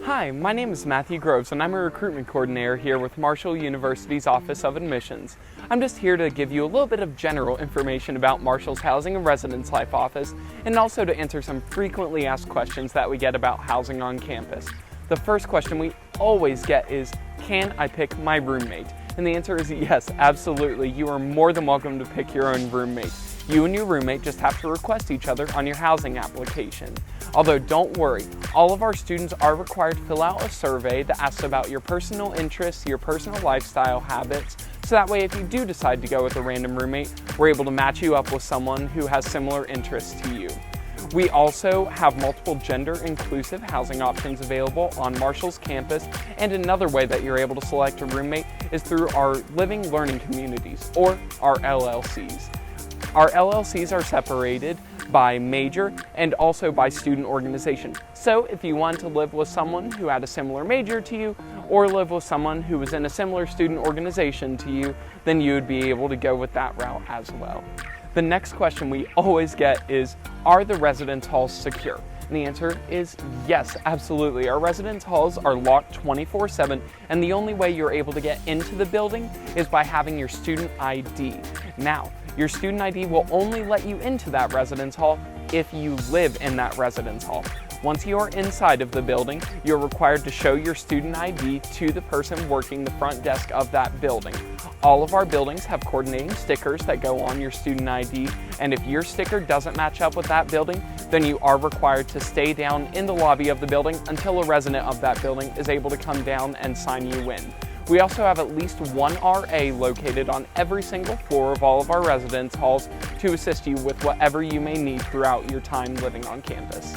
Hi, my name is Matthew Groves and I'm a recruitment coordinator here with Marshall University's Office of Admissions. I'm just here to give you a little bit of general information about Marshall's Housing and Residence Life Office and also to answer some frequently asked questions that we get about housing on campus. The first question we always get is, can I pick my roommate? And the answer is yes, absolutely. You are more than welcome to pick your own roommate. You and your roommate just have to request each other on your housing application. Although don't worry, all of our students are required to fill out a survey that asks about your personal interests, your personal lifestyle habits, so that way if you do decide to go with a random roommate, we're able to match you up with someone who has similar interests to you. We also have multiple gender-inclusive housing options available on Marshall's campus, and another way that you're able to select a roommate is through our Living Learning Communities, or our LLCs. Our LLCs are separated by major and also by student organization. So if you want to live with someone who had a similar major to you or live with someone who was in a similar student organization to you, then you would be able to go with that route as well. The next question we always get is, are the residence halls secure? And the answer is yes, absolutely. Our residence halls are locked 24/7, and the only way you're able to get into the building is by having your student ID. Now, your student ID will only let you into that residence hall if you live in that residence hall. Once you are inside of the building, you're required to show your student ID to the person working the front desk of that building. All of our buildings have coordinating stickers that go on your student ID, and if your sticker doesn't match up with that building, then you are required to stay down in the lobby of the building until a resident of that building is able to come down and sign you in. We also have at least one RA located on every single floor of all of our residence halls to assist you with whatever you may need throughout your time living on campus.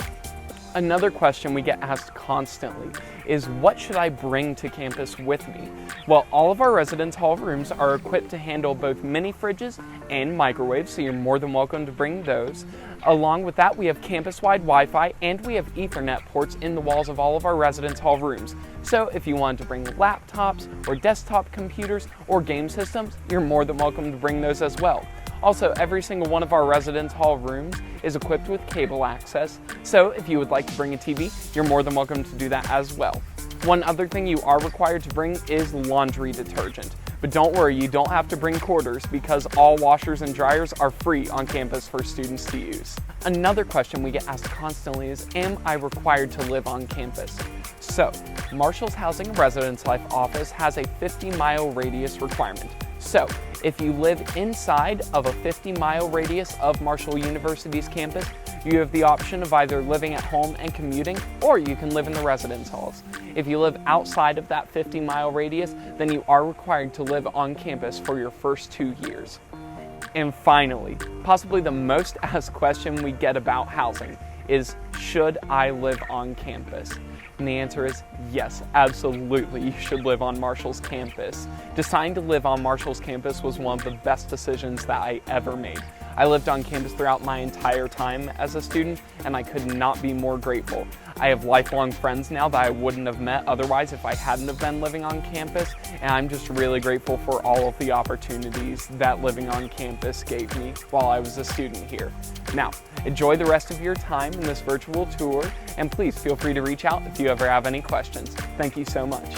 Another question we get asked constantly is, what should I bring to campus with me? Well, all of our residence hall rooms are equipped to handle both mini fridges and microwaves, so you're more than welcome to bring those. Along with that, we have campus-wide Wi-Fi and we have Ethernet ports in the walls of all of our residence hall rooms. So if you want to bring laptops or desktop computers or game systems, you're more than welcome to bring those as well. Also, every single one of our residence hall rooms is equipped with cable access, so if you would like to bring a TV, you're more than welcome to do that as well. One other thing you are required to bring is laundry detergent. But don't worry, you don't have to bring quarters because all washers and dryers are free on campus for students to use. Another question we get asked constantly is, am I required to live on campus? So, Marshall's Housing and Residence Life Office has a 50-mile radius requirement. So, if you live inside of a 50-mile radius of Marshall University's campus, you have the option of either living at home and commuting, or you can live in the residence halls. If you live outside of that 50-mile radius, then you are required to live on campus for your first 2 years. And finally, possibly the most asked question we get about housing is, should I live on campus? And the answer is yes, absolutely, you should live on Marshall's campus. Deciding to live on Marshall's campus was one of the best decisions that I ever made. I lived on campus throughout my entire time as a student, and I could not be more grateful. I have lifelong friends now that I wouldn't have met otherwise if I hadn't have been living on campus, and I'm just really grateful for all of the opportunities that living on campus gave me while I was a student here. Now, enjoy the rest of your time in this virtual tour, and please feel free to reach out if you ever have any questions. Thank you so much.